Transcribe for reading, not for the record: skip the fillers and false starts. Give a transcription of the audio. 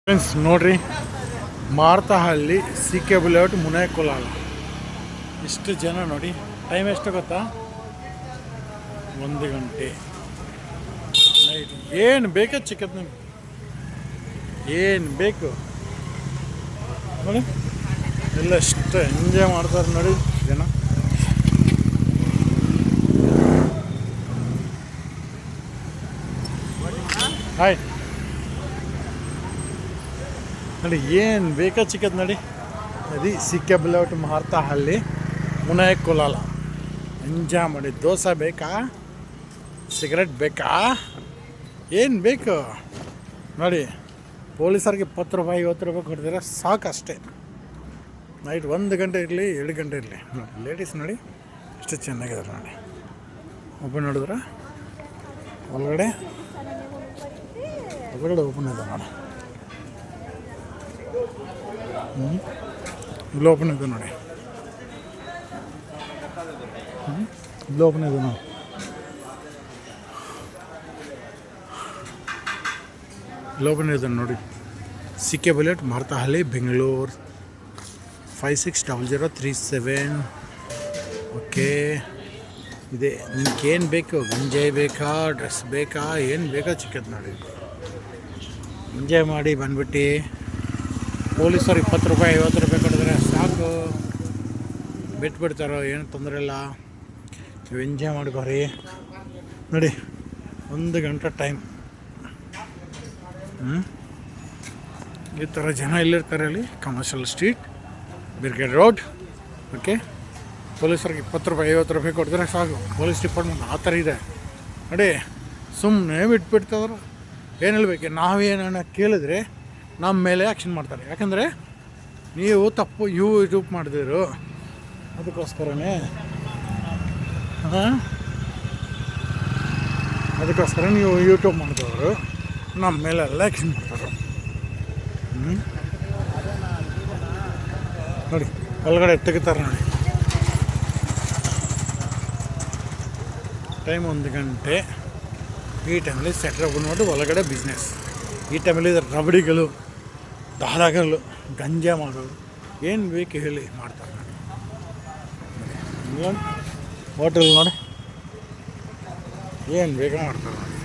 Friends ನೋಡ್ರಿ, ಮಾರ್ತಹಳ್ಳಿ C K bullet ಮುನೇಕೊಲಾಲ ಇಷ್ಟು ಜನ ನೋಡಿ. ಟೈಮ್ ಎಷ್ಟು ಗೊತ್ತಾ? 1 ಗಂಟೆ ನೈಟ್. ಏನು ಬೇಕಾ ಚಿಕ್ಕದ್ ನಿಮ್ಗೆ, ಏನು ಬೇಕು ನೋಡಿ. ಎಲ್ಲ ಎಷ್ಟು ಎಂಜಾಯ್ ಮಾಡ್ತಾರೆ ನೋಡಿ ಜನ. ಹಾಯ್ ನೋಡಿ, ಏನು ಬೇಕಾ ಚಿಕ್ಕದ್ ನೋಡಿ. ಅದು ಸಿ ಕೆ ಬುಲೆಟ್ ಮಾರ್ತಹಳ್ಳಿ ಮುನೇಕೊಲಾಲ. ಎಂಜಾಯ್ ಮಾಡಿ. ದೋಸೆ ಬೇಕಾ, ಸಿಗರೆಟ್ ಬೇಕಾ, ಏನು ಬೇಕು ನೋಡಿ. ಪೊಲೀಸರಿಗೆ 20 ರೂಪಾಯಿ 50 ರೂಪಾಯಿ ಕೊಡ್ತೀರ ಸಾಕು ಅಷ್ಟೇ. ನೈಟ್ 1 ಗಂಟೆ ಇರಲಿ 2 ಗಂಟೆ ಇರಲಿ ನೋಡಿ. ಲೇಡೀಸ್ ನೋಡಿ ಎಷ್ಟು ಚೆನ್ನಾಗಿದ್ದಾರೆ ನೋಡಿ. ಓಪನ್ ನೋಡಿದ್ರೆ ಒಳಗಡೆ ಓಪನ್ ಇದೆ ನೋಡಿ. ಇಲ್ಲಿ ಓಪನ್ ಇದೆ ನೋಡಿ. ಇಲ್ಲಿ ಓಪನ್ ಇದೆ ನೋಡಿ. ಇಲ್ಲಿ ಓಪನ್ ಇದೆ ನೋಡಿ. C K bullet Marathahalli Bengaluru 560037. Okay, ಇದೆ. ನಿಮ್ಗೇನು ಬೇಕು, ಎಂಜಾಯ್ ಬೇಕಾ, ಡ್ರೆಸ್ ಬೇಕಾ, ಏನು ಬೇಕಾ ಚಿಕ್ಕದ್ ನೋಡಿ. ಎಂಜಾಯ್ ಮಾಡಿ ಬಂದ್ಬಿಟ್ಟು. ಪೊಲೀಸರು 20 ರೂಪಾಯಿ 50 ರೂಪಾಯಿ ಕೊಡಿದ್ರೆ ಸಾಕು, ಬಿಟ್ಬಿಡ್ತಾರೋ, ಏನು ತೊಂದರೆ ಇಲ್ಲ. ನೀವು ಎಂಜಾಯ್ ಮಾಡ್ಕೋರಿ ನೋಡಿ. 1 ಗಂಟೆ ಟೈಮ್. ಈ ಥರ ಜನ ಎಲ್ಲಿರ್ತಾರೆ ಅಲ್ಲಿ? Commercial street, brigade road. Okay, ಪೊಲೀಸರಿಗೆ 20 ರೂಪಾಯಿ 50 ರೂಪಾಯಿ ಕೊಡಿದ್ರೆ ಸಾಕು. ಪೊಲೀಸ್ ಡಿಪಾರ್ಟ್ಮೆಂಟ್ ಆ ಥರ ಇದೆ ನೋಡಿ. ಸುಮ್ಮನೆ ಬಿಟ್ಬಿಡ್ತಾವ್ರು. ಏನು ಹೇಳ್ಬೇಕು, ನಾವೇನ ಕೇಳಿದ್ರೆ ನಮ್ಮ ಮೇಲೆ ಆ್ಯಕ್ಷನ್ ಮಾಡ್ತಾರೆ. ಯಾಕಂದರೆ ನೀವು ತಪ್ಪು ಯೂಟ್ಯೂಬ್ ಮಾಡಿದಿರು, ಅದಕ್ಕೋಸ್ಕರನೇ ನೀವು ಯೂಟ್ಯೂಬ್ ಮಾಡಿದವರು ನಮ್ಮ ಮೇಲೆಲ್ಲ ಆ್ಯಕ್ಷನ್ ಮಾಡ್ತಾರೆ. ನೋಡಿ ಒಳಗಡೆ ತೆಗಿತಾರೆ ನೋಡಿ. ಟೈಮ್ 1 ಗಂಟೆ. ಈ ಟೈಮಲ್ಲಿ ಸೆಟ್ರ್ ನೋಡಿ ಒಳಗಡೆ ಬಿಸ್ನೆಸ್. ಈ ಟೈಮಲ್ಲಿ ರಬಡಿಗಳು, ದಾಳಗಳು, ಗಂಜಾ ಮಾಡೋರು, ಏನು ಬೇಕು ಹೇಳಿ ಮಾಡ್ತಾರೆ ನೋಡಿ. ಹೋಟೆಲ್ ನೋಡಿ, ಏನು ಬೇಕು ಮಾಡ್ತಾರೆ ನೋಡಿ.